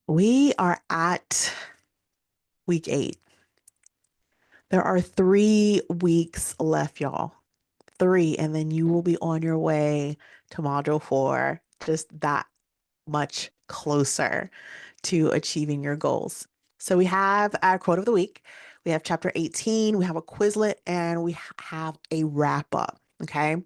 We are at week 8. There are 3 weeks left, y'all. Three, and then you will be on your way to module 4, just that much closer to achieving your goals. So we have our quote of the week. We have chapter 18, we have a Quizlet, and we have a wrap up. Okay.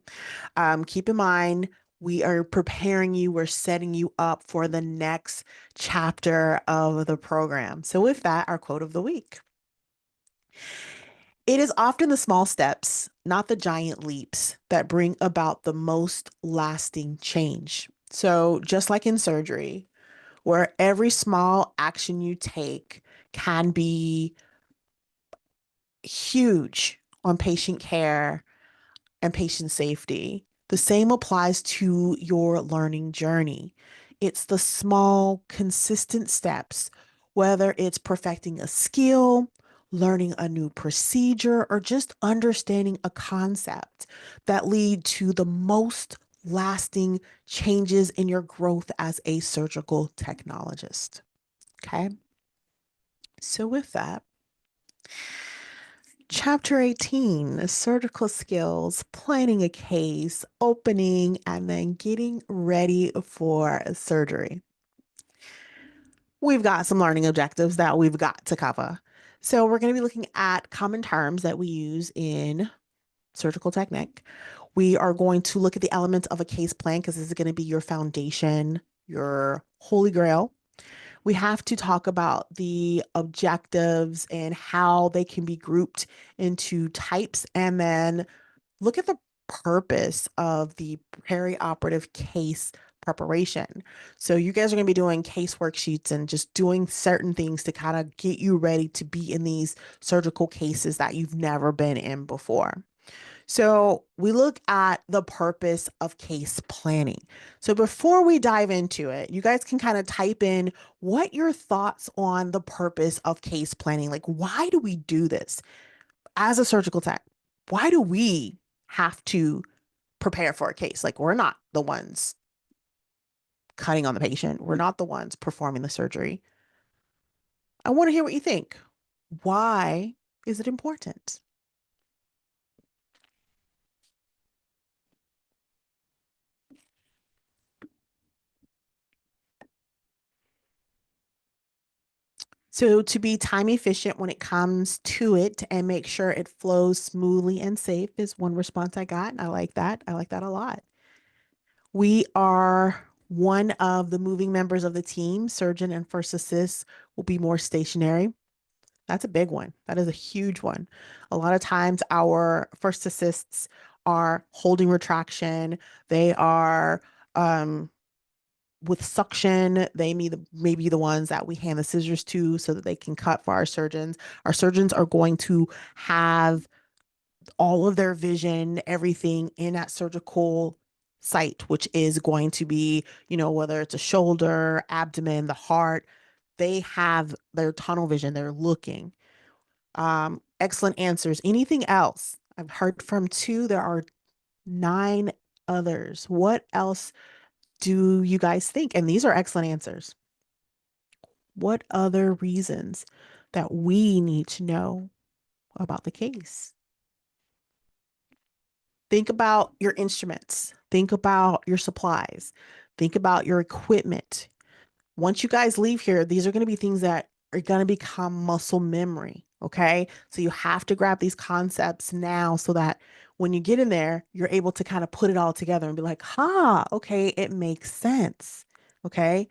Keep in mind, we are preparing you, we're setting you up for the next chapter of the program. So, with that, our quote of the week. It is often the small steps, not the giant leaps, that bring about the most lasting change. So, just like in surgery, where every small action you take can be huge on patient care and patient safety. The same applies to your learning journey. It's the small, consistent steps, whether it's perfecting a skill, learning a new procedure, or just understanding a concept that lead to the most lasting changes in your growth as a surgical technologist. Okay. So, with that, Chapter 18, surgical skills, planning a case, opening, and then getting ready for surgery. We've got some learning objectives that we've got to cover. So, we're going to be looking at common terms that we use in surgical technique. We are going to look at the elements of a case plan because this is going to be your foundation, your holy grail. We have to talk about the objectives and how they can be grouped into types, and then look at the purpose of the perioperative case preparation. So you guys are going to be doing case worksheets and just doing certain things to kind of get you ready to be in these surgical cases that you've never been in before. So we look at the purpose of case planning. So before we dive into it, you guys can kind of type in what your thoughts on the purpose of case planning. Like, why do we do this as a surgical tech? Why do we have to prepare for a case? Like, we're not the ones cutting on the patient. We're not the ones performing the surgery. I want to hear what you think. Why is it important? So, to be time efficient when it comes to it and make sure it flows smoothly and safe is one response I got. I like that. I like that a lot. We are one of the moving members of the team. Surgeon and first assist will be more stationary. That's a big one. That is a huge one. A lot of times, our first assists are holding retraction. They are with suction. They may be the ones that we hand the scissors to so that they can cut for our surgeons. Our surgeons are going to have all of their vision, everything in that surgical site, which is going to be, whether it's a shoulder, abdomen, the heart, they have their tunnel vision. They're looking. Excellent answers. Anything else? I've heard from 2. There are 9 others. What else do you guys think? And these are excellent answers. What other reasons that we need to know about the case? Think about your instruments. Think about your supplies. Think about your equipment. Once you guys leave here, these are going to be things that are going to become muscle memory. Okay. So you have to grab these concepts now so that when you get in there, you're able to kind of put it all together and be like, okay, it makes sense. Okay.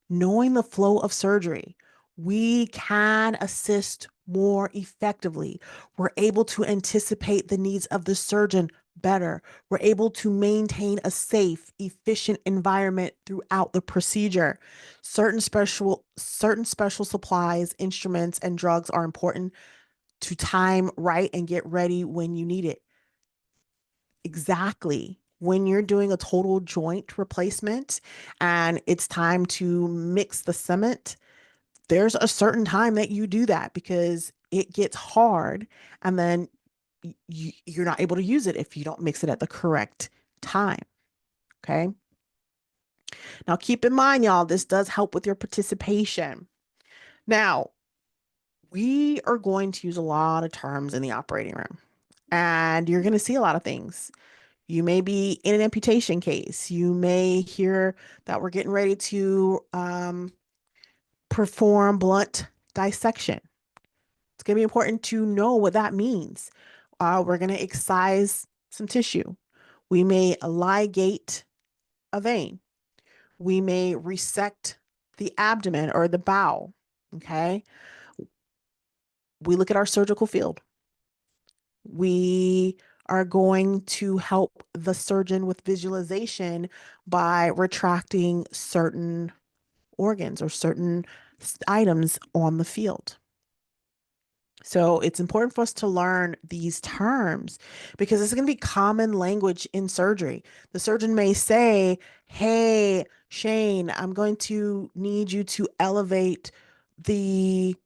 Knowing the flow of surgery, we can assist more effectively. We're able to anticipate the needs of the surgeon better. We're able to maintain a safe, efficient environment throughout the procedure. Certain special supplies, instruments, and drugs are important to time right and get ready when you need it. Exactly. When you're doing a total joint replacement and it's time to mix the cement, there's a certain time that you do that because it gets hard and then you're not able to use it if you don't mix it at the correct time. Okay. Now, keep in mind, y'all, this does help with your participation. Now, we are going to use a lot of terms in the operating room, and you're going to see a lot of things. You may be in an amputation case. You may hear that we're getting ready to perform blunt dissection. It's going to be important to know what that means. We're going to excise some tissue. We may ligate a vein. We may resect the abdomen or the bowel. Okay. We look at our surgical field. We are going to help the surgeon with visualization by retracting certain organs or certain items on the field. So it's important for us to learn these terms because it's going to be common language in surgery. The surgeon may say, "Hey, Shane, I'm going to need you to elevate the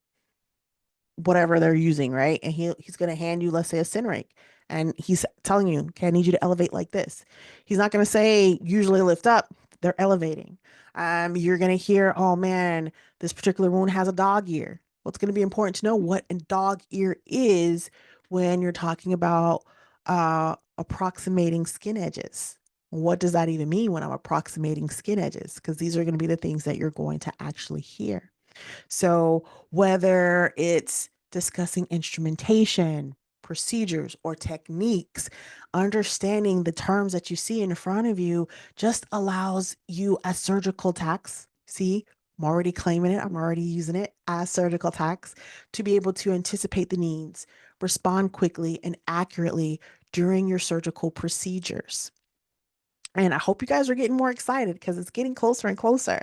whatever they're using," right? And he's going to hand you, let's say, a sin rake, and he's telling you, "Okay, I need you to elevate like this." He's not going to say, "Usually lift up." They're elevating. You're going to hear, "Oh man, this particular wound has a dog ear." Well, it's going to be important to know what a dog ear is when you're talking about approximating skin edges. What does that even mean when I'm approximating skin edges? Because these are going to be the things that you're going to actually hear. So, whether it's discussing instrumentation, procedures, or techniques, understanding the terms that you see in front of you just allows you as surgical tax. See, I'm already claiming it, I'm already using it as surgical tax to be able to anticipate the needs, respond quickly and accurately during your surgical procedures. And I hope you guys are getting more excited because it's getting closer and closer.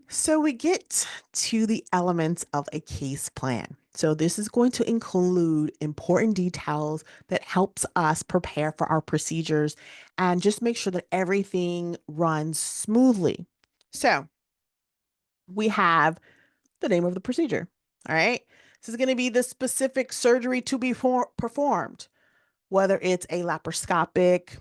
So we get to the elements of a case plan. So this is going to include important details that helps us prepare for our procedures and just make sure that everything runs smoothly. So we have the name of the procedure. All right. This is going to be the specific surgery to be performed, whether it's a laparoscopic,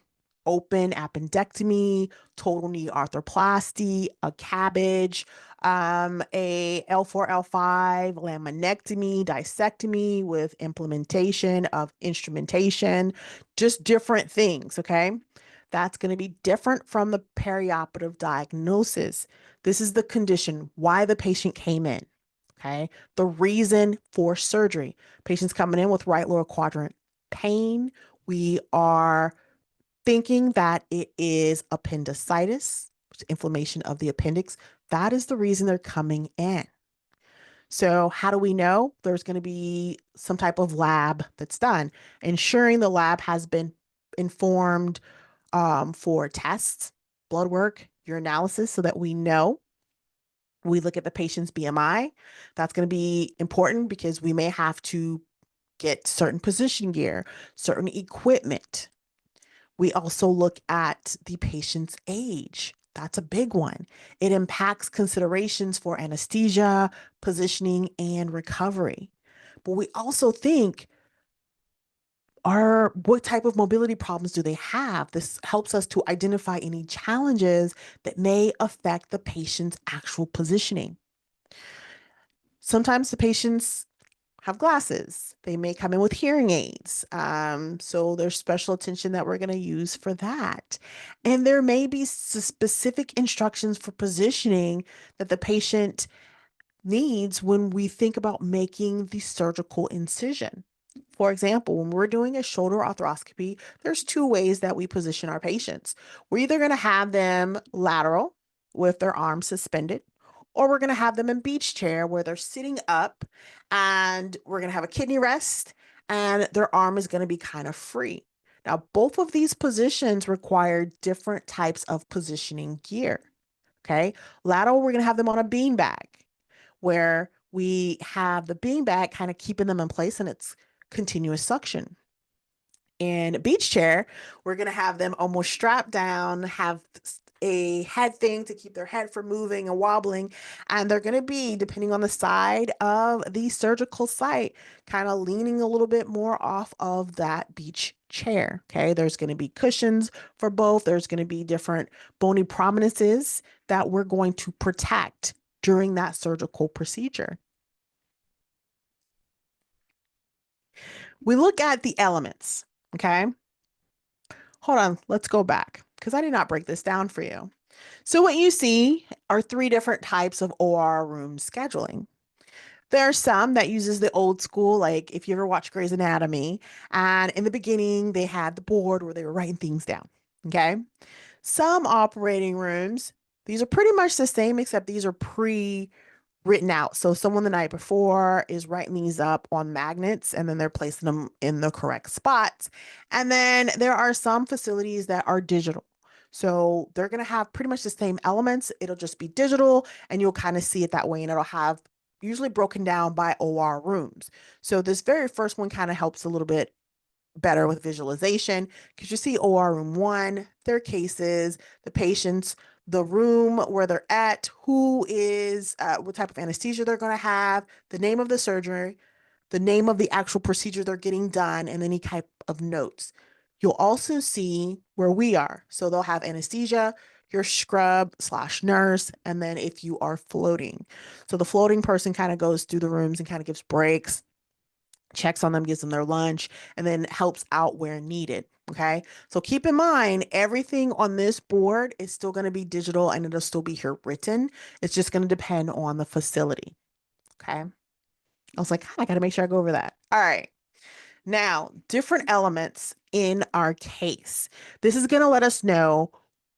open appendectomy, total knee arthroplasty, a cabbage, a L4, L5 laminectomy, discectomy with implementation of instrumentation, just different things, okay? That's going to be different from the perioperative diagnosis. This is the condition, why the patient came in, okay? The reason for surgery. Patients coming in with right lower quadrant pain. We are thinking that it is appendicitis, which is inflammation of the appendix. That is the reason they're coming in. So, how do we know? There's going to be some type of lab that's done, ensuring the lab has been informed for tests, blood work, urinalysis, so that we know. We look at the patient's BMI. That's going to be important because we may have to get certain position gear, certain equipment. We also look at the patient's age. That's a big one. It impacts considerations for anesthesia, positioning, and recovery. But we also think, what type of mobility problems do they have? This helps us to identify any challenges that may affect the patient's actual positioning. Sometimes the patients have glasses. They may come in with hearing aids. So there's special attention that we're going to use for that. And there may be specific instructions for positioning that the patient needs when we think about making the surgical incision. For example, when we're doing a shoulder arthroscopy, there's two ways that we position our patients. We're either going to have them lateral with their arms suspended, or we're going to have them in beach chair where they're sitting up and we're going to have a kidney rest and their arm is going to be kind of free. Now, both of these positions require different types of positioning gear. Okay. Lateral, we're going to have them on a bean bag where we have the beanbag kind of keeping them in place and it's continuous suction. In beach chair, we're going to have them almost strapped down, have a head thing to keep their head from moving and wobbling. And they're going to be, depending on the side of the surgical site, kind of leaning a little bit more off of that beach chair. Okay. There's going to be cushions for both. There's going to be different bony prominences that we're going to protect during that surgical procedure. We look at the elements. Okay. Hold on. Let's go back because I did not break this down for you. So what you see are three different types of OR room scheduling. There are some that uses the old school, like if you ever watch Grey's Anatomy, and in the beginning they had the board where they were writing things down. Okay. Some operating rooms, these are pretty much the same, except these are written out. So someone the night before is writing these up on magnets and then they're placing them in the correct spots. And then there are some facilities that are digital. So they're going to have pretty much the same elements. It'll just be digital and you'll kind of see it that way. And it'll have usually broken down by OR rooms. So this very first one kind of helps a little bit better with visualization because you see OR room one, their cases, the patients, the room where they're at, who is, what type of anesthesia they're going to have, the name of the surgery, the name of the actual procedure they're getting done, and any type of notes. You'll also see where we are. So they'll have anesthesia, your scrub slash nurse, and then if you are floating. So the floating person kind of goes through the rooms and kind of gives breaks, checks on them, gives them their lunch, and then helps out where needed. Okay. So keep in mind, everything on this board is still going to be digital and it'll still be here written. It's just going to depend on the facility. Okay. I was like, I got to make sure I go over that. All right. Now, different elements in our case. This is going to let us know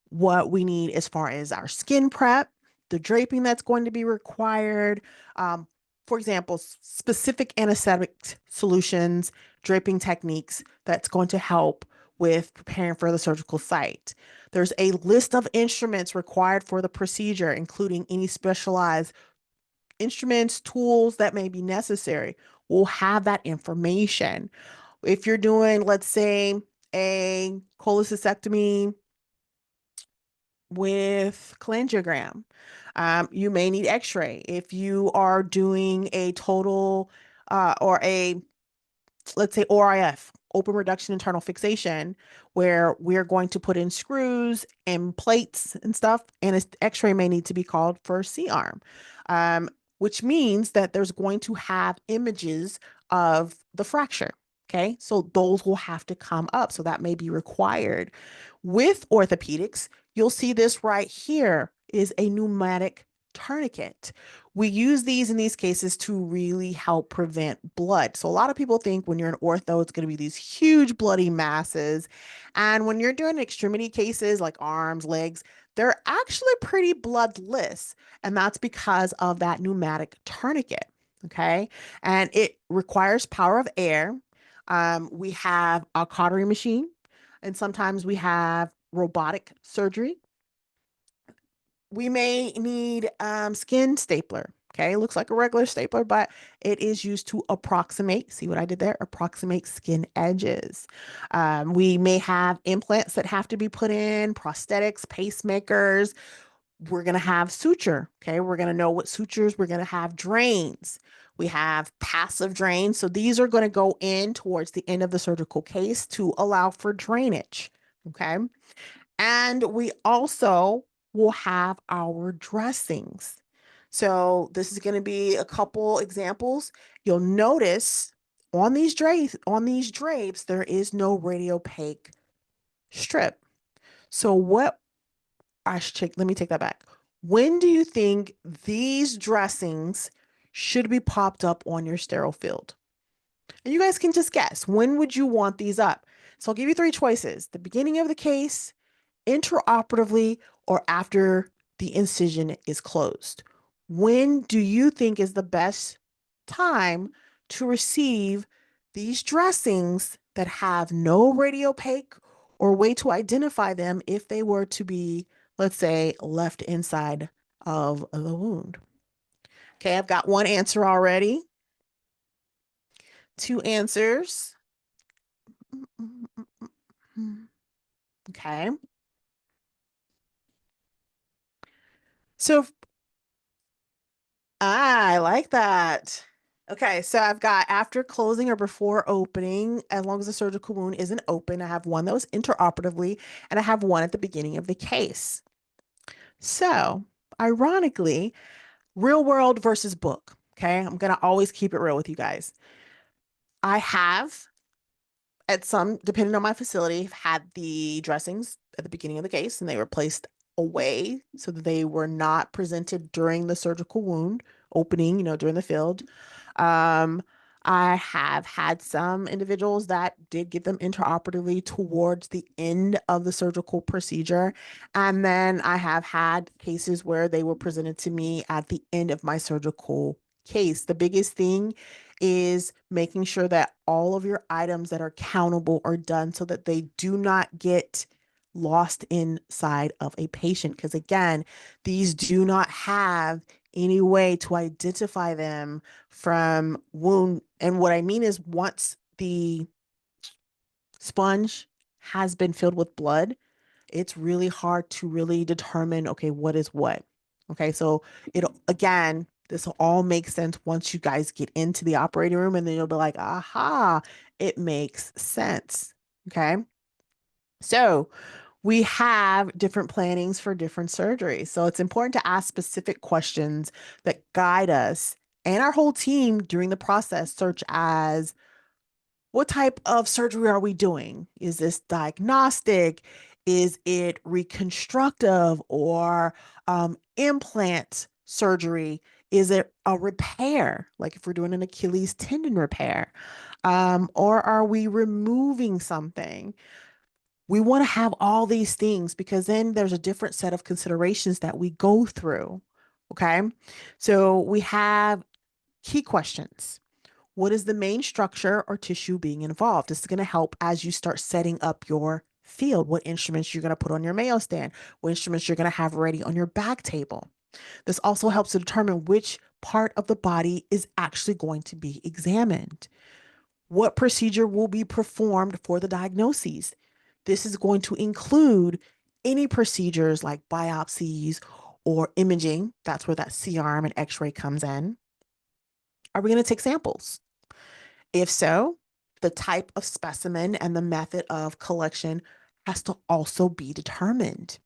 what we need as far as our skin prep, the draping that's going to be required. For example, specific anesthetic solutions, draping techniques that's going to help with preparing for the surgical site. There's a list of instruments required for the procedure, including any specialized instruments, tools that may be necessary. We'll have that information. If you're doing, let's say, a cholecystectomy with cholangiogram, you may need x-ray. If you are doing a total or a, let's say, ORIF, open reduction internal fixation, where we're going to put in screws and plates and stuff, and an x-ray may need to be called for C-arm, um, which means that there's going to have images of the fracture. Okay, so those will have to come up. So that may be required. With orthopedics, you'll see this right here is a pneumatic tourniquet. We use these in these cases to really help prevent blood. So a lot of people think when you're an ortho, it's going to be these huge bloody masses. And when you're doing extremity cases like arms, legs, they're actually pretty bloodless. And that's because of that pneumatic tourniquet. Okay. And it requires power of air. We have a cautery machine, and sometimes we have robotic surgery. We may need skin stapler. Okay, it looks like a regular stapler, but it is used to approximate, see what I did there? Approximate skin edges. We may have implants that have to be put in, prosthetics, pacemakers. We're going to have suture. Okay, we're going to know what sutures. We're going to have drains. We have passive drains. So these are going to go in towards the end of the surgical case to allow for drainage. Okay. And we also will have our dressings. So this is going to be a couple examples. You'll notice on these drapes, there is no radiopaque strip. So what I should check, let me take that back. When do you think these dressings should be popped up on your sterile field? And you guys can just guess. When would you want these up? So I'll give you three choices: the beginning of the case, intraoperatively, or after the incision is closed. When do you think is the best time to receive these dressings that have no radiopaque, or way to identify them if they were to be, let's say, left inside of the wound? Okay, I've got one answer already, two answers. Okay. So I like that. Okay, so I've got after closing or before opening, as long as the surgical wound isn't open, I have one that was interoperatively, and I have one at the beginning of the case. So, ironically, real world versus book. Okay, I'm gonna always keep it real with you guys. I have at some, depending on my facility, had the dressings at the beginning of the case and they were placed away so that they were not presented during the surgical wound opening, during the field. Um, I have had some individuals that did get them intraoperatively towards the end of the surgical procedure. And then I have had cases where they were presented to me at the end of my surgical case. The biggest thing is making sure that all of your items that are countable are done so that they do not get lost inside of a patient. Because again, these do not have any way to identify them from wound. And what I mean is, once the sponge has been filled with blood, it's really hard to really determine, okay, what is what. Okay, so it'll again, this will all make sense once you guys get into the operating room, and then you'll be like, aha, it makes sense. Okay, so we have different plannings for different surgeries. So it's important to ask specific questions that guide us and our whole team during the process, such as what type of surgery are we doing? Is this diagnostic? Is it reconstructive or implant surgery? Is it a repair? Like if we're doing an Achilles tendon repair, or are we removing something? We want to have all these things because then there's a different set of considerations that we go through. Okay. So we have key questions. What is the main structure or tissue being involved? This is going to help as you start setting up your field, what instruments you're going to put on your Mayo stand, what instruments you're going to have ready on your back table. This also helps to determine which part of the body is actually going to be examined. What procedure will be performed for the diagnoses? This is going to include any procedures like biopsies or imaging. That's where that C-arm and X-ray comes in. Are we going to take samples? If so, the type of specimen and the method of collection has to also be determined.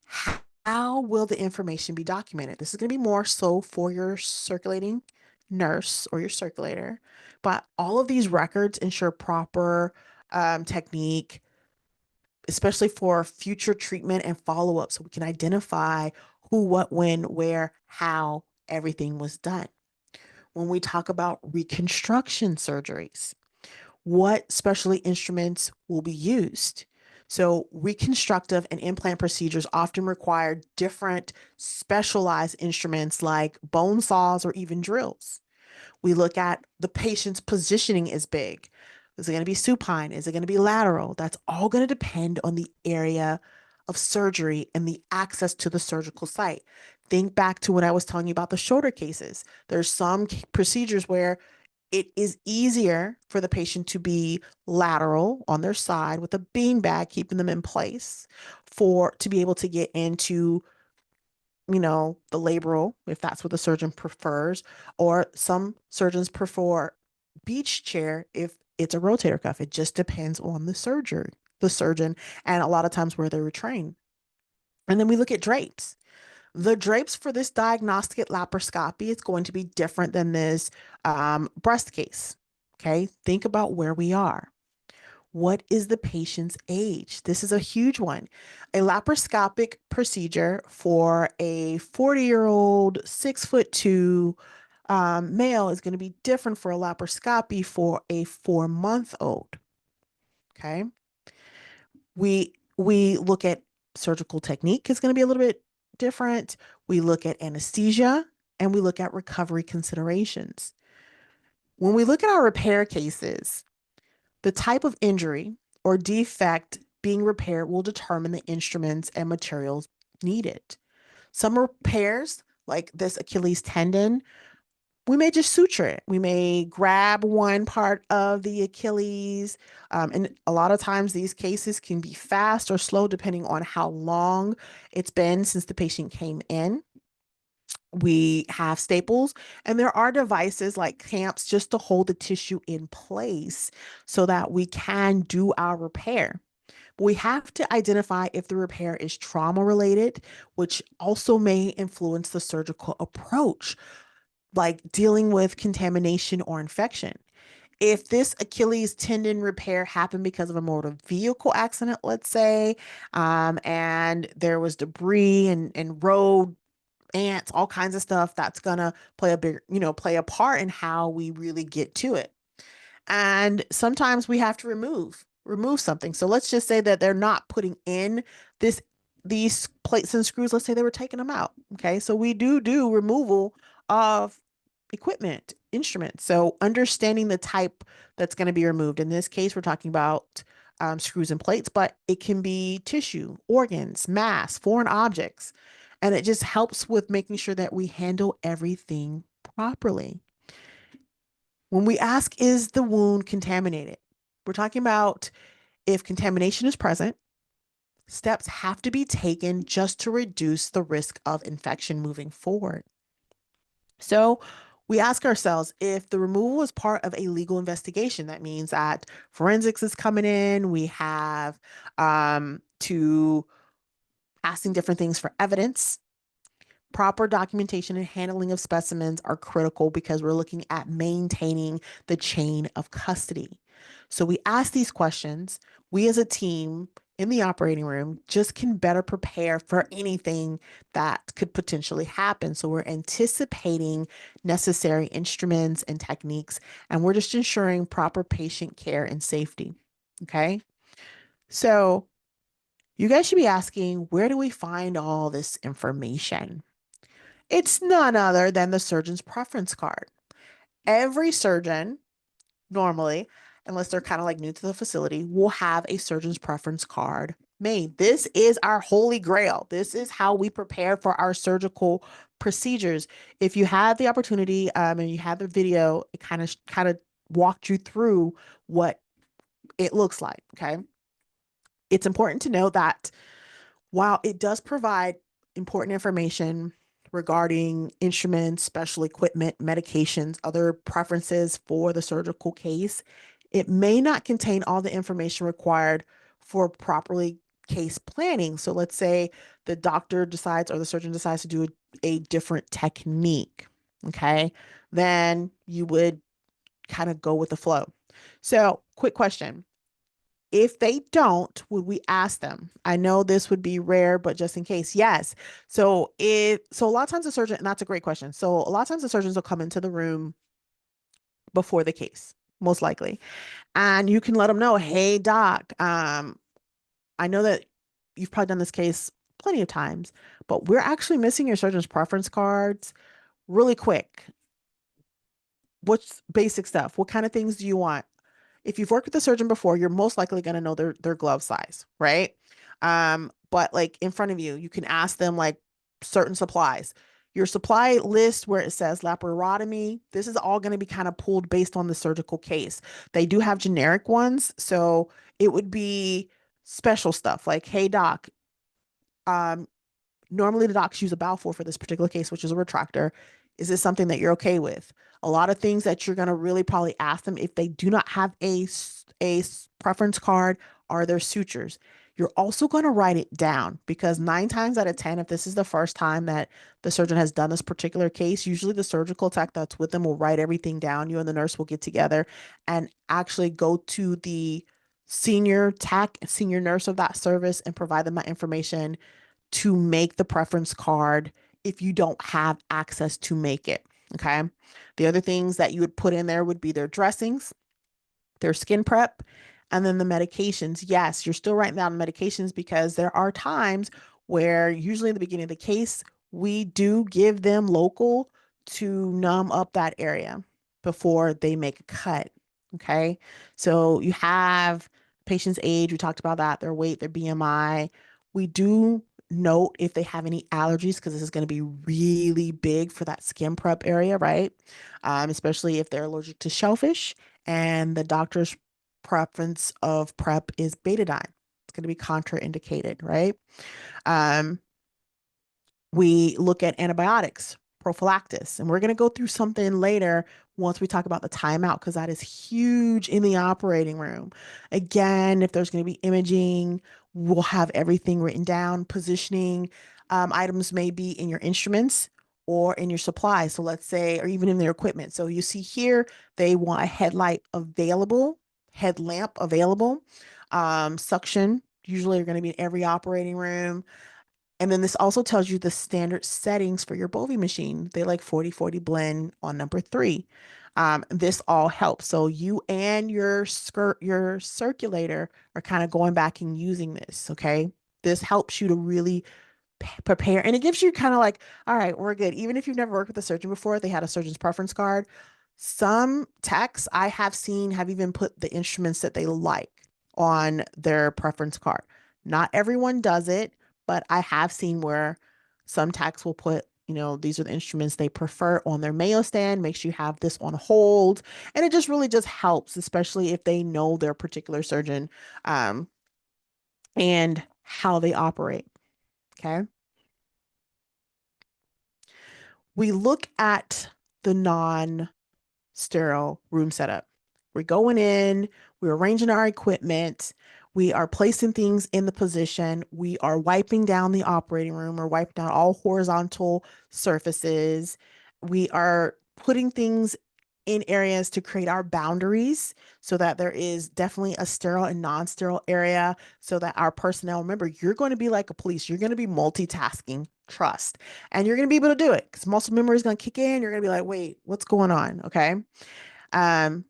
How will the information be documented? This is going to be more so for your circulating nurse or your circulator, but all of these records ensure proper technique, especially for future treatment and follow up, so we can identify who, what, when, where, how everything was done. When we talk about reconstruction surgeries, what specialty instruments will be used? So, reconstructive and implant procedures often require different specialized instruments like bone saws or even drills. We look at the patient's positioning is big. Is it going to be supine? Is it going to be lateral? That's all going to depend on the area of surgery and the access to the surgical site. Think back to when I was telling you about the shoulder cases. There's some procedures where it is easier for the patient to be lateral on their side with a bean bag keeping them in place for to be able to get into the labral if that's what the surgeon prefers, or some surgeons prefer beach chair if it's a rotator cuff. It just depends on the surgeon, and a lot of times where they were trained. And then we look at drapes. The drapes for this diagnostic laparoscopy is going to be different than this breast case. Okay, think about where we are. What is the patient's age? This is a huge one. A laparoscopic procedure for a 40-year-old, 6'2" male is going to be different for a laparoscopy for a 4-month-old. Okay. We look at surgical technique is going to be a little bit different. We look at anesthesia and we look at recovery considerations. When we look at our repair cases, the type of injury or defect being repaired will determine the instruments and materials needed. Some repairs, like this Achilles tendon, we may just suture it. We may grab one part of the Achilles. And a lot of times these cases can be fast or slow depending on how long it's been since the patient came in. We have staples, and there are devices like clamps just to hold the tissue in place so that we can do our repair. We have to identify if the repair is trauma related, which also may influence the surgical approach, like dealing with contamination or infection. If this Achilles tendon repair happened because of a motor vehicle accident, let's say, and there was debris and road ants, all kinds of stuff, that's gonna play a big, play a part in how we really get to it. And sometimes we have to remove something. So let's just say that they're not putting in this these plates and screws. Let's say they were taking them out. Okay, so we do removal of equipment, instruments. So understanding the type that's going to be removed. In this case, we're talking about screws and plates, but it can be tissue, organs, mass, foreign objects. And it just helps with making sure that we handle everything properly. When we ask, is the wound contaminated? We're talking about if contamination is present, steps have to be taken just to reduce the risk of infection moving forward. So we ask ourselves if the removal is part of a legal investigation. That means that forensics is coming in. We have to asking different things for evidence. Proper documentation and handling of specimens are critical because we're looking at maintaining the chain of custody. So we ask these questions. We as a team in the operating room just can better prepare for anything that could potentially happen. So we're anticipating necessary instruments and techniques, and we're just ensuring proper patient care and safety. Okay. So you guys should be asking, where do we find all this information? It's none other than the surgeon's preference card. Every surgeon, normally, unless they're kind of like new to the facility, will have a surgeon's preference card made. This is our holy grail. This is how we prepare for our surgical procedures. If you had the opportunity and you had the video, it kind of walked you through what it looks like. Okay. It's important to know that while it does provide important information regarding instruments, special equipment, medications, other preferences for the surgical case, it may not contain all the information required for properly case planning. So let's say the doctor decides or the surgeon decides to do a different technique, okay? Then you would kind of go with the flow. So, quick question. If they don't, would we ask them? I know this would be rare, but just in case, yes. So a lot of times the surgeon, and that's a great question. So a lot of times the surgeons will come into the room before the case, most likely. And you can let them know, hey doc, I know that you've probably done this case plenty of times, but we're actually missing your surgeon's preference cards really quick. What's basic stuff? What kind of things do you want? If you've worked with a surgeon before, you're most likely going to know their glove size, right? But like in front of you, you can ask them like certain supplies. Your supply list where it says laparotomy, this is all going to be kind of pulled based on the surgical case. They do have generic ones, so it would be special stuff like, hey doc, um, normally the docs use a Balfour for this particular case, which is a retractor. Is this something that you're okay with? A lot of things that you're going to really probably ask them if they do not have a preference card are their sutures. You're also going to write it down because 9 times out of 10, if this is the first time that the surgeon has done this particular case, usually the surgical tech that's with them will write everything down. You and the nurse will get together and actually go to the senior tech, senior nurse of that service and provide them that information to make the preference card if you don't have access to make it. Okay. The other things that you would put in there would be their dressings, their skin prep, and then the medications. Yes, you're still writing down medications because there are times where, usually in the beginning of the case, we do give them local to numb up that area before they make a cut. Okay. So you have patient's age, we talked about that, their weight, their BMI. We do note if they have any allergies because this is going to be really big for that skin prep area, right? Especially if they're allergic to shellfish and the doctor's preference of prep is betadine. It's going to be contraindicated, right? Um, we look at antibiotics, prophylaxis, and we're going to go through something later once we talk about the timeout because that is huge in the operating room. Again, if there's going to be imaging, we'll have everything written down. Positioning items may be in your instruments or in your supplies. So let's say, or even in their equipment. So you see here, they want a headlight available, headlamp available, suction. Usually, are going to be in every operating room. And then this also tells you the standard settings for your Bovie machine. They like 40/40 blend on number three. This all helps. So you and your circulator are kind of going back and using this. Okay. This helps you to really prepare. And it gives you kind of like, all right, we're good. Even if you've never worked with a surgeon before, they had a surgeon's preference card. Some techs I have seen have even put the instruments that they like on their preference card. Not everyone does it, but I have seen where some techs will put, these are the instruments they prefer on their Mayo stand, make sure you have this on hold. And it just really just helps, especially if they know their particular surgeon um, and how they operate. Okay. We look at the non sterile room setup. We're going in, we're arranging our equipment, we are placing things in the position, we are wiping down the operating room, or wiping down all horizontal surfaces, we are putting things in areas to create our boundaries so that there is definitely a sterile and non-sterile area so that our personnel, remember, you're going to be like a police, you're going to be multitasking, trust, and you're going to be able to do it because muscle memory is going to kick in. You're going to be like, wait, what's going on? Okay. Um,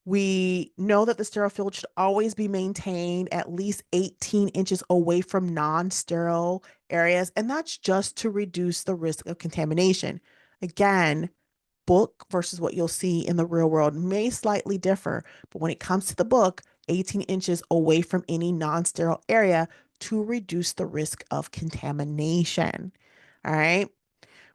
we know that the sterile field should always be maintained at least 18 inches away from non-sterile areas, and that's just to reduce the risk of contamination. Again, book versus what you'll see in the real world may slightly differ, but when it comes to the book, 18 inches away from any non-sterile area to reduce the risk of contamination. All right.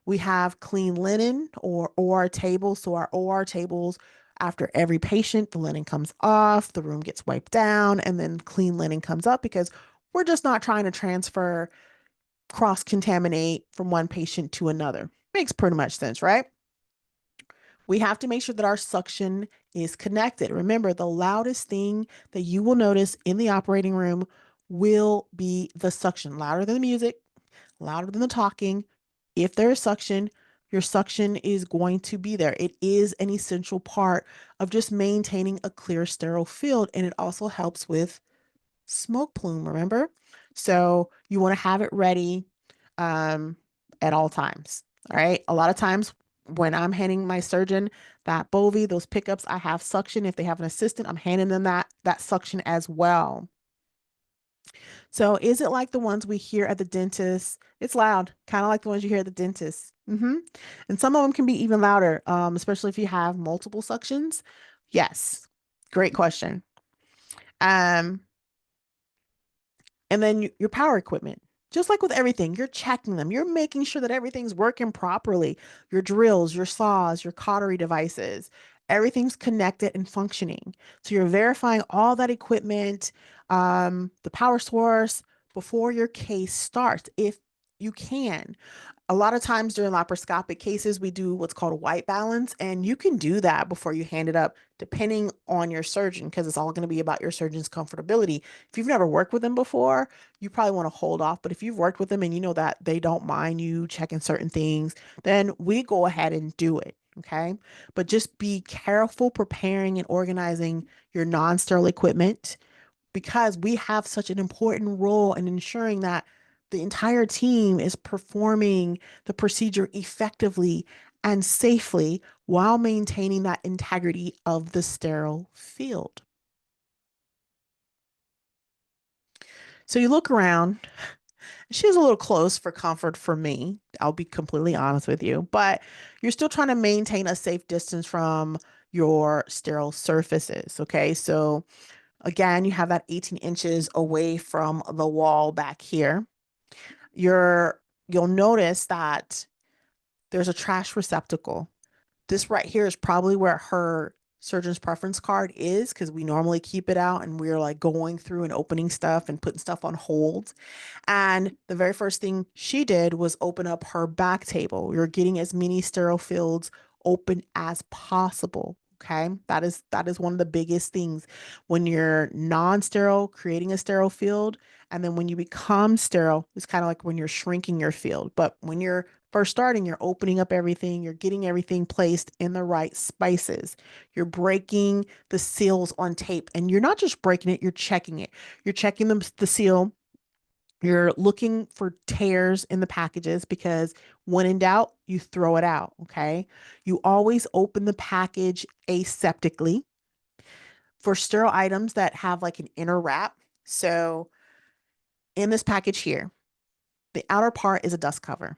We have clean linen or OR tables. So our OR tables, after every patient, the linen comes off, the room gets wiped down, and then clean linen comes up because we're just not trying to transfer, cross contaminate from one patient to another. Makes pretty much sense, right? We have to make sure that our suction is connected. Remember, the loudest thing that you will notice in the operating room will be the suction, louder than the music, louder than the talking. If there is suction, your suction is going to be there. It is an essential part of just maintaining a clear, sterile field. And it also helps with smoke plume, remember? So you want to have it ready um, at all times. All right. A lot of times when I'm handing my surgeon that Bovie, those pickups, I have suction. If they have an assistant, I'm handing them that suction as well. So is it like the ones we hear at the dentist? It's loud, kind of like the ones you hear at the dentist. And some of them can be even louder, especially if you have multiple suctions. Yes. Great question. Um, and then your power equipment. Just like with everything, you're checking them. You're making sure that everything's working properly. Your drills, your saws, your cautery devices, everything's connected and functioning. So you're verifying all that equipment, the power source before your case starts, if you can. A lot of times during laparoscopic cases, we do what's called a white balance, and you can do that before you hand it up, depending on your surgeon, because it's all going to be about your surgeon's comfortability. If you've never worked with them before, you probably want to hold off. But if you've worked with them and you know that they don't mind you checking certain things, then we go ahead and do it. Okay. But just be careful preparing and organizing your non sterile equipment because we have such an important role in ensuring that the entire team is performing the procedure effectively and safely while maintaining that integrity of the sterile field. So you look around, she's a little close for comfort for me. I'll be completely honest with you, but you're still trying to maintain a safe distance from your sterile surfaces. Okay. So again, you have that 18 inches away from the wall back here. You're you'll notice that there's a trash receptacle. This right here is probably where her surgeon's preference card is because we normally keep it out and we're like going through and opening stuff and putting stuff on hold. And the very first thing she did was open up her back table. We were getting as many sterile fields open as possible. Okay. That is one of the biggest things when you're non-sterile, creating a sterile field. And then when you become sterile, it's kind of like when you're shrinking your field. But when you're first starting, you're opening up everything, you're getting everything placed in the right spaces. You're breaking the seals on tape. And you're not just breaking it, you're checking it. You're checking the seal, you're looking for tears in the packages because when in doubt, you throw it out. Okay. You always open the package aseptically for sterile items that have like an inner wrap. So in this package here, the outer part is a dust cover.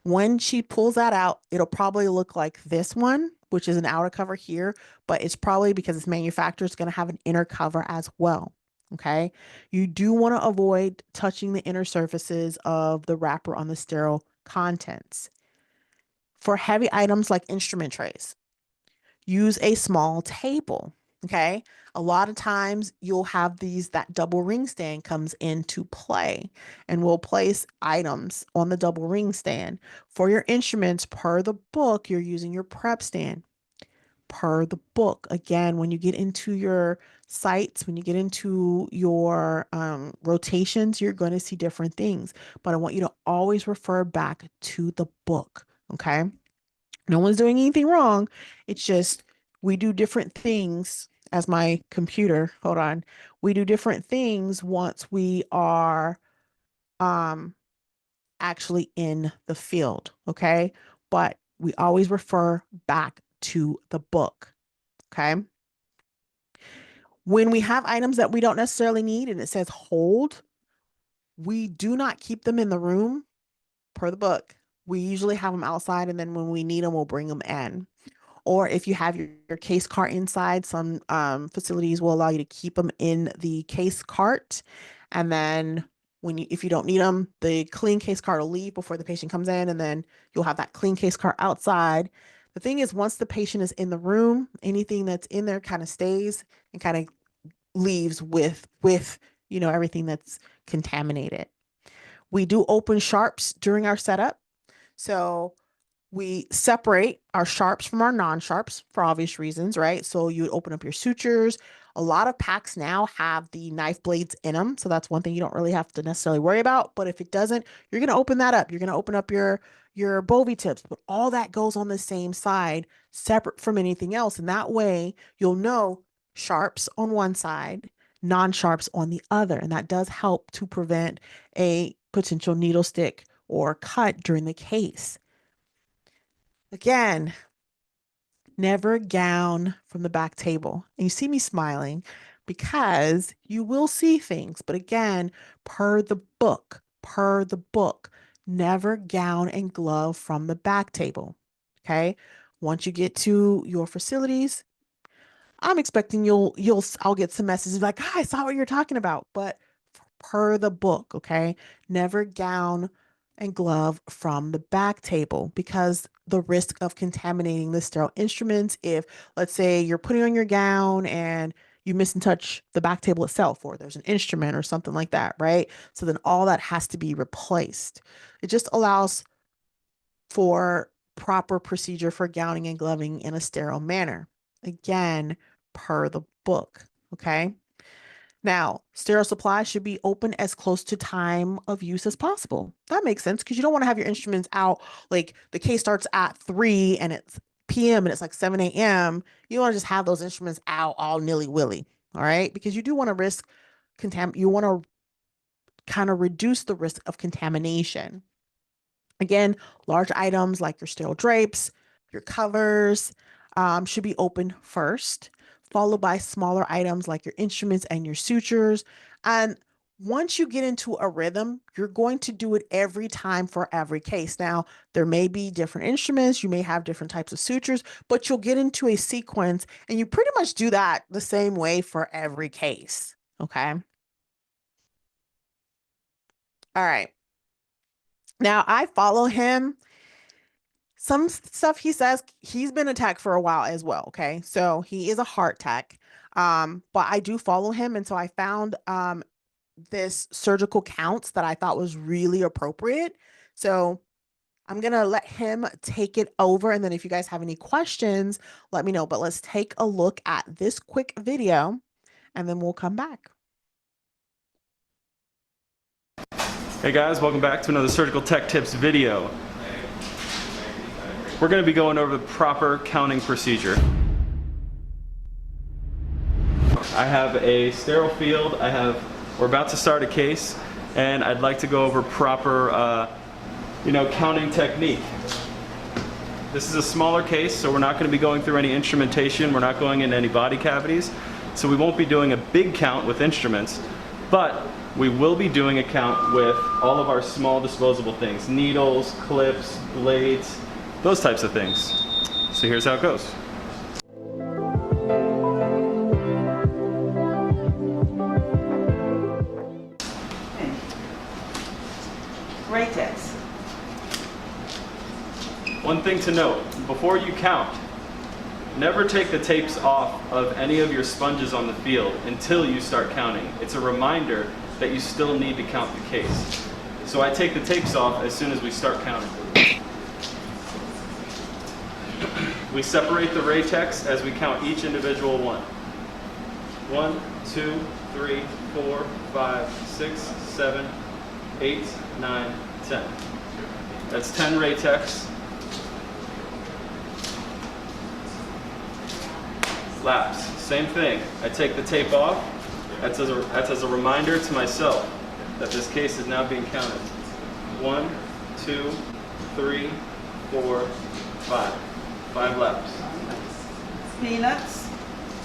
When she pulls that out, it'll probably look like this one, which is an outer cover here, but it's probably because it's manufactured, it's going to have an inner cover as well. Okay. You do want to avoid touching the inner surfaces of the wrapper on the sterile contents. For heavy items like instrument trays, use a small table. Okay. A lot of times you'll have that double ring stand comes into play and we'll place items on the double ring stand. For your instruments, per the book, you're using your prep stand. Per the book. Again, when you get into your sites, when you get into your rotations, you're going to see different things. But I want you to always refer back to the book. Okay. No one's doing anything wrong. It's just we do different things as my computer. Hold on. We do different things once we are um actually in the field, okay? But we always refer back to the book, okay? When we have items that we don't necessarily need and it says hold, we do not keep them in the room per the book. We usually have them outside and then when we need them, we'll bring them in. Or if you have your case cart inside, some facilities will allow you to keep them in the case cart. And then if you don't need them, the clean case cart will leave before the patient comes in, and then you'll have that clean case cart outside. The thing is, once the patient is in the room, anything that's in there kind of stays and kind of leaves with everything that's contaminated. We do open sharps during our setup. So we separate our sharps from our non-sharps for obvious reasons, right? So you would open up your sutures. A lot of packs now have the knife blades in them. So that's one thing you don't really have to necessarily worry about. But if it doesn't, you're going to open that up. You're going to open up your Bovie tips, but all that goes on the same side, separate from anything else. And that way you'll know sharps on one side, non-sharps on the other. And that does help to prevent a potential needle stick or cut during the case. Again, never gown from the back table. And you see me smiling because you will see things. But again, per the book, never gown and glove from the back table. Okay. Once you get to your facilities, I'm expecting I'll get some messages like, "Ah, I saw what you're talking about," but per the book, okay? Never gown and glove from the back table because the risk of contaminating the sterile instruments, if let's say you're putting on your gown and you miss and touch the back table itself, or there's an instrument or something like that, right? So then all that has to be replaced. It just allows for proper procedure for gowning and gloving in a sterile manner. Again, per the book. Okay. Now, sterile supply should be open as close to time of use as possible. That makes sense because you don't want to have your instruments out like the case starts at 3 and it's PM and it's like 7 a.m. You don't want to just have those instruments out all nilly-willy. All right. Because you do want to you want to kind of reduce the risk of contamination. Again, large items like your sterile drapes, your covers should be open first, followed by smaller items like your instruments and your sutures. And once you get into a rhythm, you're going to do it every time for every case. Now, there may be different instruments, you may have different types of sutures, but you'll get into a sequence and you pretty much do that the same way for every case. Okay. All right. Now, I follow him. Some stuff he says, he's been attacked for a while as well. Okay. So he is a heart tech. But I do follow him. And so I found this surgical counts that I thought was really appropriate. So I'm going to let him take it over. And then if you guys have any questions, let me know. But let's take a look at this quick video and then we'll come back. Hey guys, welcome back to another Surgical Tech Tips video. We're going to be going over the proper counting procedure. I have a sterile field. We're about to start a case, and I'd like to go over proper, counting technique. This is a smaller case, so we're not going to be going through any instrumentation. We're not going into any body cavities, so we won't be doing a big count with instruments, but we will be doing a count with all of our small disposable things, needles, clips, blades, those types of things. So here's how it goes. Great test. One thing to note, before you count, never take the tapes off of any of your sponges on the field until you start counting. It's a reminder that you still need to count the case. So I take the tapes off as soon as we start counting. We separate the Raytex as we count each individual one. 1, 2, 3, 4, 5, 6, 7, 8, 9, 10. That's 10 Raytex. Laps, same thing. I take the tape off. That's as a reminder to myself that this case is now being counted. 1, 2, 3, 4, 5. 5 laps. Peanuts.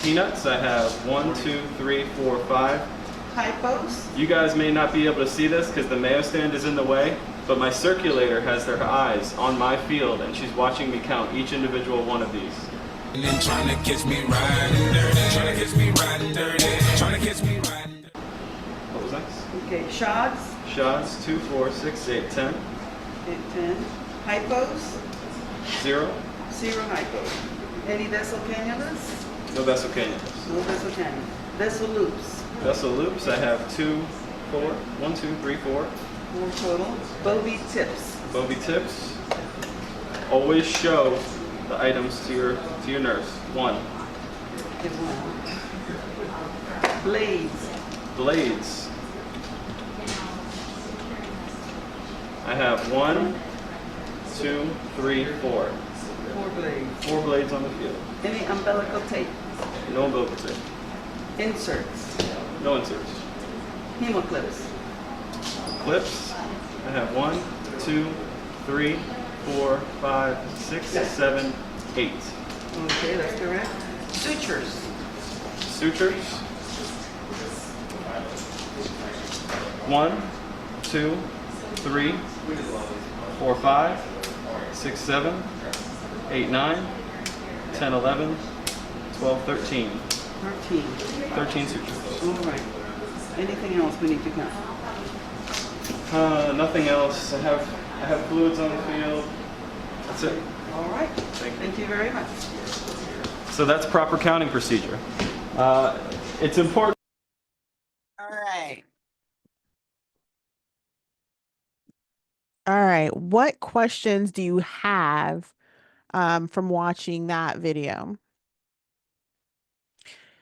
Peanuts, I have 1, 2, 3, 4, 5. Hypos. You guys may not be able to see this because the Mayo stand is in the way, but my circulator has their eyes on my field and she's watching me count each individual one of these. And then trying to catch me riding dirty, trying to catch me riding dirty, trying to catch me riding dirty. What was next? Okay, shots. Shots, 2, 4, 6, 8, 10. Okay, 10. Hypos. 0. 0 hypos. Any vessel cannulas? No vessel cannulas. No vessel cannula. Vessel loops. Vessel loops, I have 2, 4, 1, 2, 3, 4. 4 total. Bovie tips. Bovie tips. Always show the items to your nurse. 1. Give 1. Blades. Blades. I have 1, 2, 3, 4. 4 blades. 4 blades on the field. Any umbilical tape. No umbilical tape. Inserts. No inserts. Hemoclips. Clips. I have 1, 2, 3, 4, 5, 6, 7, 8. Okay, that's correct. Sutures. Sutures. 1, 2, 3, 4, 5, 6, 7, 8, 9, 10, 11, 12, 13. 13. 13 sutures. All right. Anything else we need to count? Nothing else. I have fluids on the field. That's it. All right. Thank you. Thank you very much. So that's proper counting procedure. It's important. All right. All right. What questions do you have from watching that video?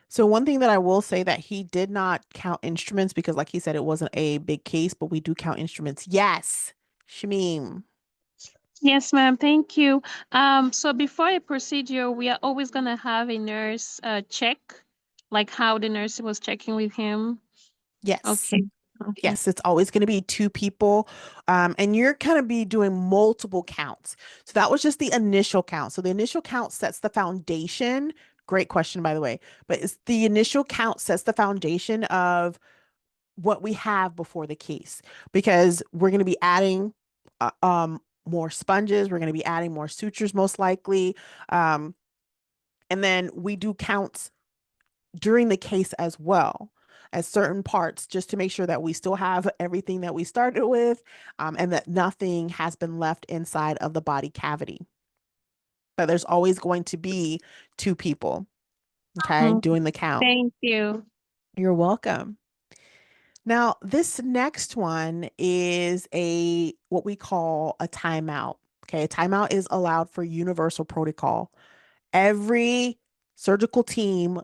So one thing that I will say that he did not count instruments because like he said, it wasn't a big case, but we do count instruments. Yes, Shamim. Yes, ma'am. Thank you. So before a procedure, we are always going to have a nurse check, like how the nurse was checking with him. Yes. Okay. Okay. Yes, it's always going to be 2 people. And you're going to be doing multiple counts. So that was just the initial count. So the initial count sets the foundation. Great question, by the way. But it's the initial count sets the foundation of what we have before the case, because we're going to be adding more sponges. We're going to be adding more sutures, most likely. And then we do counts during the case as well. at certain parts just to make sure that we still have everything that we started with, and that nothing has been left inside of the body cavity. But there's always going to be two people, okay, Mm, doing the count. thank you. You're welcome. Now, this next one is a what we call a timeout. Okay, a timeout is allowed for universal protocol. Every surgical team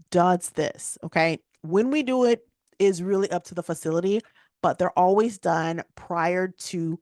does this. Okay, when we do it is really up to the facility, but they're always done prior to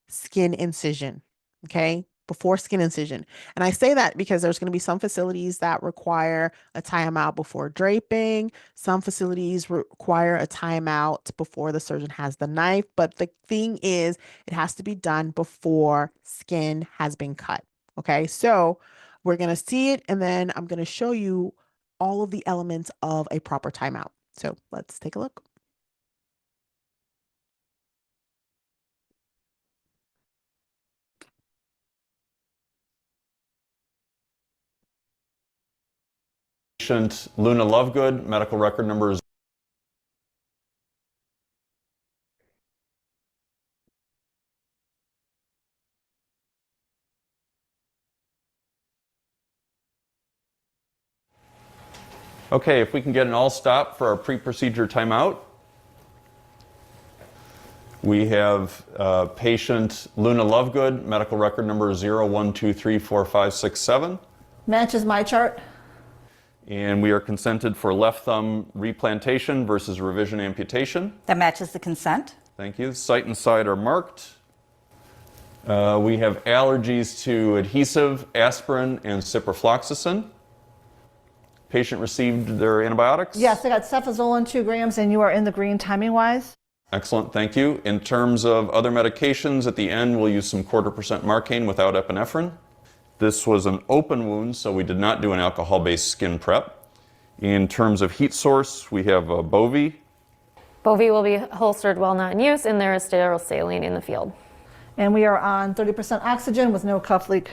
skin incision. Okay. Before skin incision. And I say that because there's going to be some facilities that require a timeout before draping. Some facilities require a timeout before the surgeon has the knife. But the thing is, it has to be done before skin has been cut. Okay. So we're going to see it, and then I'm going to show you all of the elements of a proper timeout. So let's take a look. Patient Luna Lovegood, medical record number is. Okay, if we can get an all stop for our pre-procedure timeout. We have patient Luna Lovegood, medical record number 01234567. Matches my chart. And we are consented for left thumb replantation versus revision amputation. That matches the consent. Thank you. Site and side are marked. We have allergies to adhesive, aspirin, and ciprofloxacin. Patient received their antibiotics? Yes, I got cefazolin 2 grams, and you are in the green timing-wise. Excellent, thank you. In terms of other medications, at the end we'll use some 0.25% Marcaine without epinephrine. This was an open wound, so we did not do an alcohol-based skin prep. In terms of heat source, we have Bovie. Bovie will be holstered while not in use, and there is sterile saline in the field. And we are on 30% oxygen with no cuff leak.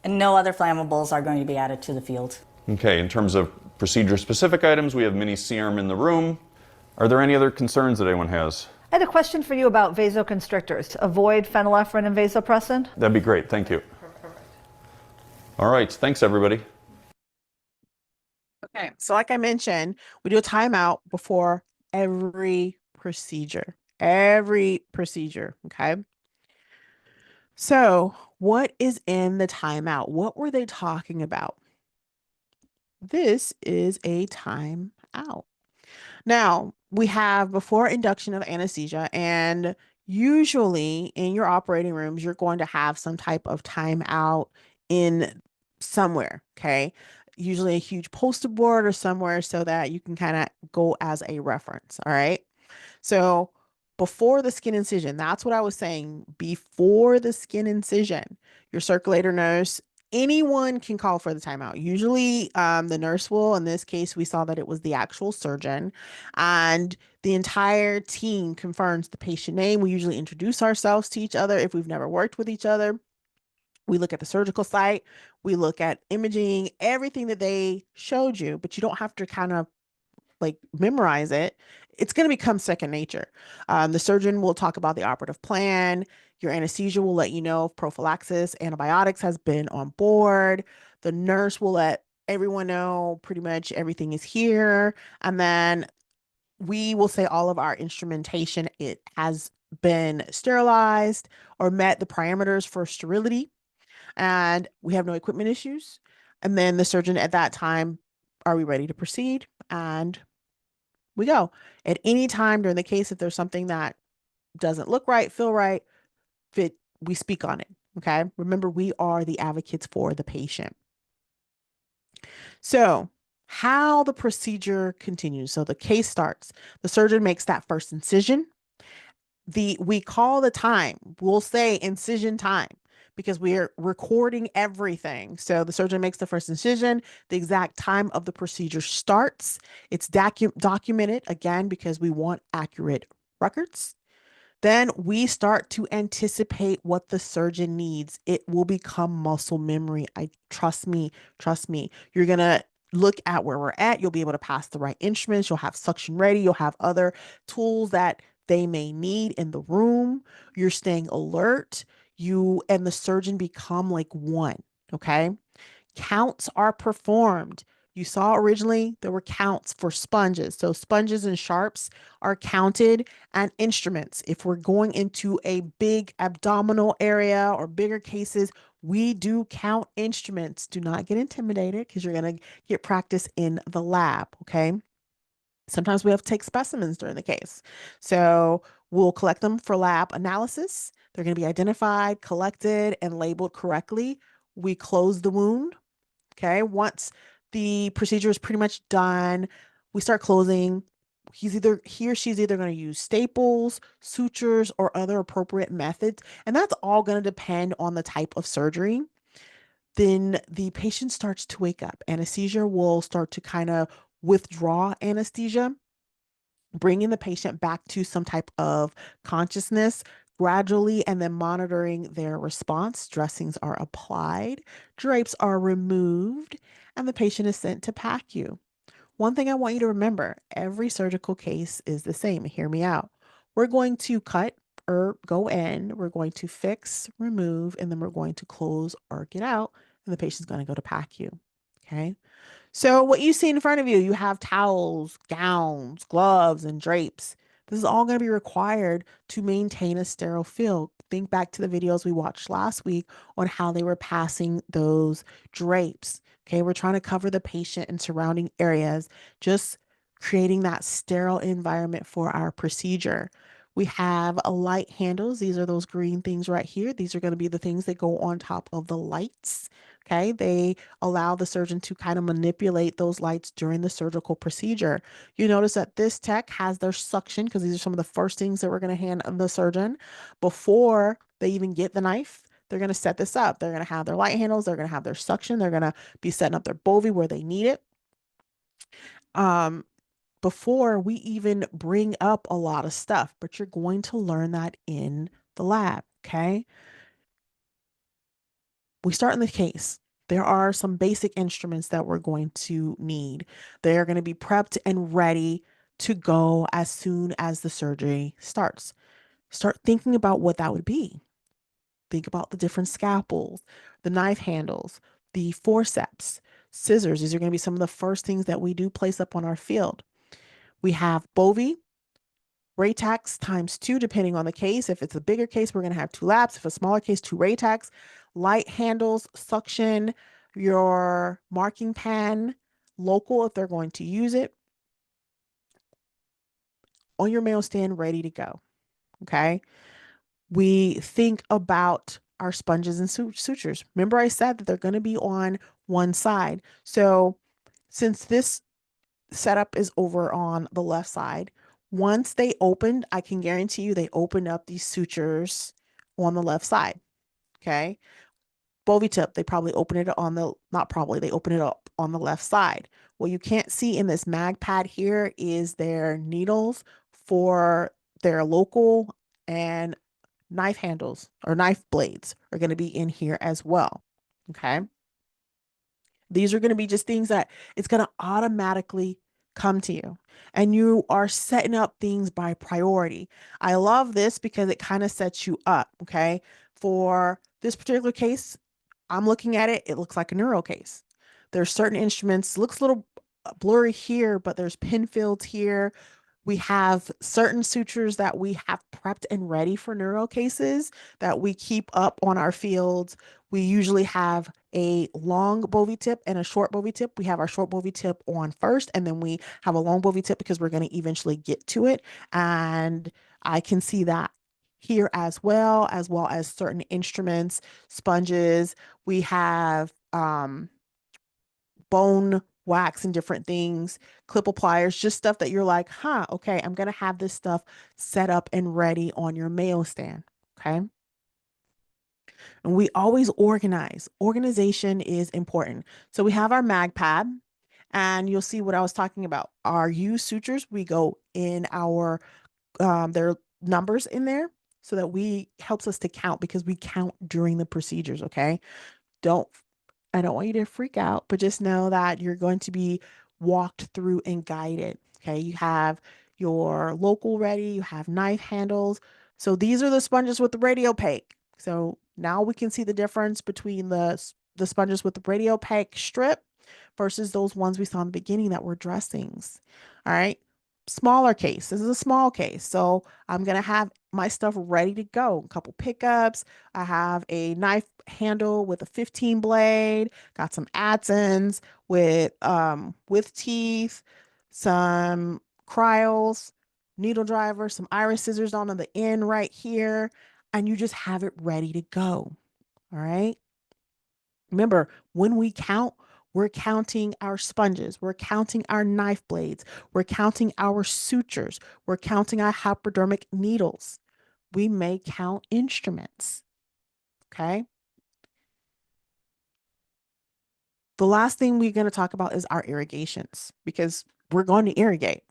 And no other flammables are going to be added to the field. Okay, in terms of procedure-specific items, we have mini C-arm in the room. Are there any other concerns that anyone has? I had a question for you about vasoconstrictors. Avoid phenylephrine and vasopressin. That'd be great, thank you. All right, thanks everybody. Okay, so like I mentioned, we do a timeout before every procedure. Every procedure, okay? So, what is in the timeout? What were they talking about? This is a timeout. Now, we have before induction of anesthesia, and usually in your operating rooms, you're going to have some type of timeout in somewhere, okay? Usually a huge poster board or somewhere so that you can kind of go as a reference, all right? So before the skin incision, that's what I was saying. Before the skin incision, your circulator nurse, anyone can call for the timeout. Usually the nurse will. In this case, we saw that it was the actual surgeon, and the entire team confirms the patient name. We usually introduce ourselves to each other if we've never worked with each other. We look at the surgical site, we look at imaging, everything that they showed you, but you don't have to kind of like memorize it. It's going to become second nature. The surgeon will talk about the operative plan. Your anesthesia will let you know if prophylaxis, antibiotics has been on board. The nurse will let everyone know pretty much everything is here. And then we will say all of our instrumentation, it has been sterilized or met the parameters for sterility, and we have no equipment issues. And then the surgeon at that time, are we ready to proceed? And we go. At any time during the case, if there's something that doesn't look right, feel right, fit, we speak on it. Okay. Remember, we are the advocates for the patient. So, how the procedure continues. So the case starts. The surgeon makes that first incision. We call the time. We'll say incision time because we're recording everything. So the surgeon makes the first incision, the exact time of the procedure starts. It's documented again because we want accurate records. Then we start to anticipate what the surgeon needs. It will become muscle memory. Trust me. You're going to look at where we're at. You'll be able to pass the right instruments. You'll have suction ready. You'll have other tools that they may need in the room. You're staying alert. You and the surgeon become like one. Okay. Counts are performed. You saw originally there were counts for sponges. So sponges and sharps are counted, and instruments. If we're going into a big abdominal area or bigger cases, we do count instruments. Do not get intimidated because you're going to get practice in the lab. Okay. Sometimes we have to take specimens during the case. So we'll collect them for lab analysis. They're going to be identified, collected, and labeled correctly. We close the wound. Okay. Once the procedure is pretty much done, we start closing. He or she's either going to use staples, sutures, or other appropriate methods. And that's all going to depend on the type of surgery. Then the patient starts to wake up. Anesthesia will start to kind of withdraw anesthesia, bringing the patient back to some type of consciousness gradually, and then monitoring their response. Dressings are applied, drapes are removed, and the patient is sent to PACU. One thing I want you to remember, every surgical case is the same. Hear me out. We're going to cut or go in, we're going to fix, remove, and then we're going to close or get out, and the patient's going to go to PACU. Okay. So what you see in front of you, you have towels, gowns, gloves, and drapes. This is all going to be required to maintain a sterile field. Think back to the videos we watched last week on how they were passing those drapes. Okay, we're trying to cover the patient and surrounding areas, just creating that sterile environment for our procedure. We have a light handles. These are those green things right here. These are going to be the things that go on top of the lights. Okay, they allow the surgeon to kind of manipulate those lights during the surgical procedure. You notice that this tech has their suction, because these are some of the first things that we're going to hand the surgeon before they even get the knife. They're going to set this up. They're going to have their light handles. They're going to have their suction. They're going to be setting up their bovie where they need it. Um, Before we even bring up a lot of stuff, but you're going to learn that in the lab. Okay. We start in the case. There are some basic instruments that we're going to need. They are going to be prepped and ready to go as soon as the surgery starts. Start thinking about what that would be. Think about the different scalpels, the knife handles, the forceps, scissors. These are going to be some of the first things that we do place up on our field. We have bovie, Raytax times two, depending on the case. If it's a bigger case, we're going to have two laps. If a smaller case, two Raytax, light handles, suction, your marking pen, local if they're going to use it, on your mail stand, ready to go. Okay. We think about our sponges and sutures. Remember, I said that they're going to be on one side. So, since this setup is over on the left side, once they opened, I can guarantee you they opened up these sutures on the left side. Okay. Bovie tip, they probably open it on the, not probably, they open it up on the left side. What you can't see in this mag pad here is their needles for their local, and knife handles or knife blades are going to be in here as well. Okay. These are going to be just things that it's going to automatically come to you. And you are setting up things by priority. I love this because it kind of sets you up. Okay. For this particular case, I'm looking at it, it looks like a neuro case. There's certain instruments, looks a little blurry here, but there's pin fields here. We have certain sutures that we have prepped and ready for neuro cases that we keep up on our fields. We usually have a long bovie tip and a short bovie tip. We have our short bovie tip on first, and then we have a long bovie tip because we're going to eventually get to it. And I can see that here as well as certain instruments, sponges. We have bone wax and different things, clip pliers, just stuff that you're like, huh, okay, I'm going to have this stuff set up and ready on your mail stand. Okay. And we always organize. Organization is important. So we have our mag pad, and you'll see what I was talking about. Our U sutures, we go in our, there are numbers in there so that we helps us to count, because we count during the procedures. Okay. Don't I don't want you to freak out, but just know that you're going to be walked through and guided. Okay. You have your local ready, you have knife handles. So these are the sponges with the radiopaque. So now we can see the difference between the sponges with the radiopaque strip versus those ones we saw in the beginning that were dressings. All right. Smaller case. This is a small case. So I'm going to have my stuff ready to go. A couple pickups. I have a knife handle with a 15 blade, got some Adsons with teeth, some cryos, needle driver, some iris scissors on the end right here, and you just have it ready to go. All right. Remember, when we count, we're counting our sponges, we're counting our knife blades, we're counting our sutures, we're counting our hypodermic needles. We may count instruments. Okay. The last thing we're going to talk about is our irrigations because we're going to irrigate.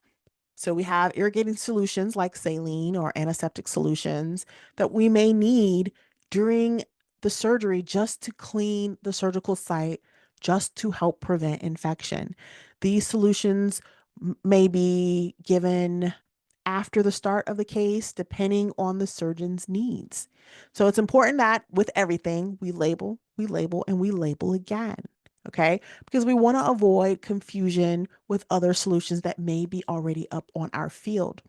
So we have irrigating solutions like saline or antiseptic solutions that we may need during the surgery just to clean the surgical site, just to help prevent infection. These solutions may be given after the start of the case, depending on the surgeon's needs. So it's important that with everything, we label, and we label again. Okay, because we want to avoid confusion with other solutions that may be already up on our field.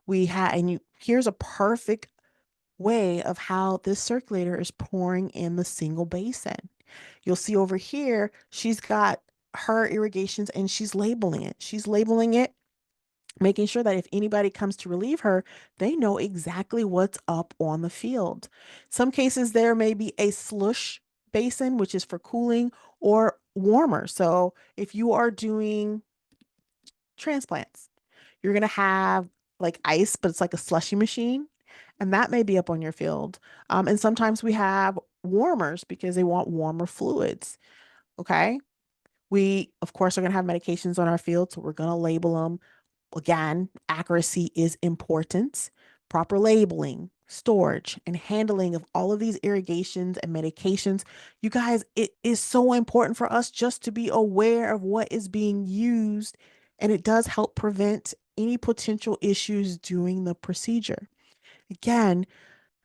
Here's a perfect way of how this circulator is pouring in the single basin. You'll see over here, she's got her irrigations and she's labeling it. She's labeling it, making sure that if anybody comes to relieve her, they know exactly what's up on the field. Some cases there may be a slush basin, which is for cooling, or warmer. So if you are doing transplants, you're going to have like ice, but it's like a slushy machine, and that may be up on your field. And sometimes we have warmers because they want warmer fluids. Okay. We, of course, are going to have medications on our field, so we're going to label them. Again, accuracy is important. Proper labeling, storage, and handling of all of these irrigations and medications. You guys, it is so important for us just to be aware of what is being used, and it does help prevent any potential issues during the procedure. Again,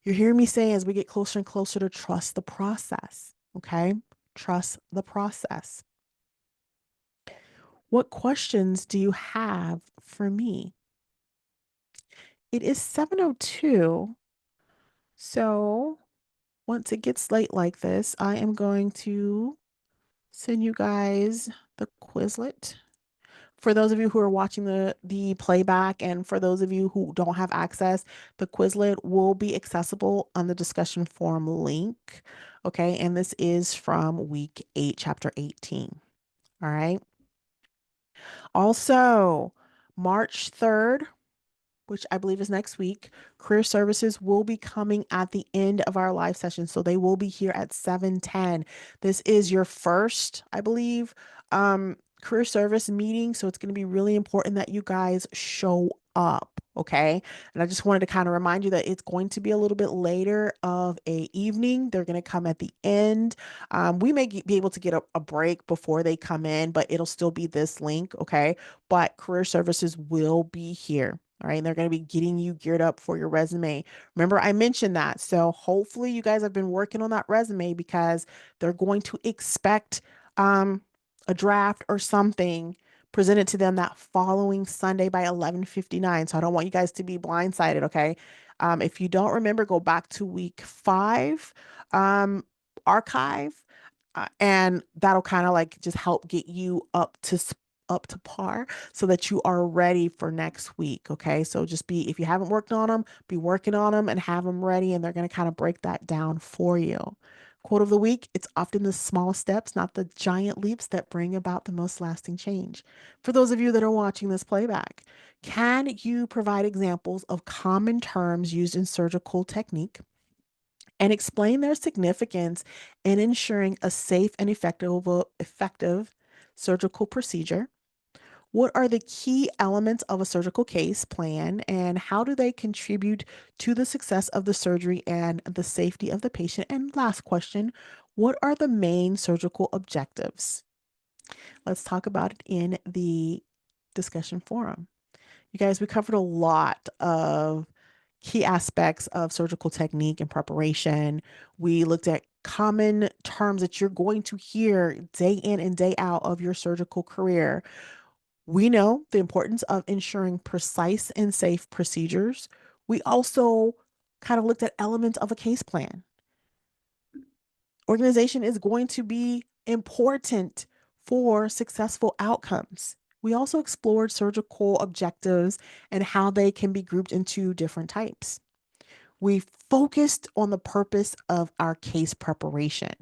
you're hearing me say as we get closer and closer to trust the process, okay? Trust the process. What questions do you have for me? It is 7:02. So once it gets late like this, I am going to send you guys the Quizlet. For those of you who are watching the playback and for those of you who don't have access, the Quizlet will be accessible on the discussion forum link. Okay, and this is from week 8, chapter 18. All right. Also, March 3rd, which I believe is next week, career services will be coming at the end of our live session. So they will be here at 7:10. This is your first, I believe, career service meeting. So it's going to be really important that you guys show up. Okay. And I just wanted to kind of remind you that it's going to be a little bit later of a evening. They're going to come at the end. We may be able to get a break before they come in, but it'll still be this link. Okay. But career services will be here. All right. And they're going to be getting you geared up for your resume. Remember, I mentioned that. So hopefully you guys have been working on that resume because they're going to expect a draft or something presented to them that following Sunday by 11:59. So I don't want you guys to be blindsided. Okay. If you don't remember, go back to week 5 archive, and that'll kind of like just help get you up to par so that you are ready for next week. Okay. So just be, if you haven't worked on them, be working on them and have them ready. And they're going to kind of break that down for you. Quote of the week: it's often the small steps, not the giant leaps, that bring about the most lasting change. For those of you that are watching this playback, can you provide examples of common terms used in surgical technique and explain their significance in ensuring a safe and effective surgical procedure? What are the key elements of a surgical case plan and how do they contribute to the success of the surgery and the safety of the patient? And last question, what are the main surgical objectives? Let's talk about it in the discussion forum. You guys, we covered a lot of key aspects of surgical technique and preparation. We looked at common terms that you're going to hear day in and day out of your surgical career. We know the importance of ensuring precise and safe procedures. We also kind of looked at elements of a case plan. Organization is going to be important for successful outcomes. We also explored surgical objectives and how they can be grouped into different types. We focused on the purpose of our case preparation.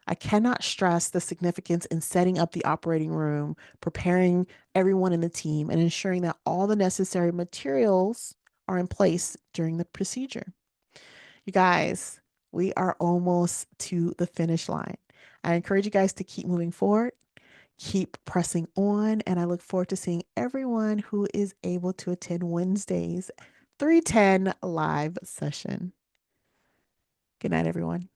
I cannot stress the significance in setting up the operating room, preparing everyone in the team, and ensuring that all the necessary materials are in place during the procedure. You guys, we are almost to the finish line. I encourage you guys to keep moving forward, keep pressing on, and I look forward to seeing everyone who is able to attend Wednesday's 310 live session. Good night, everyone.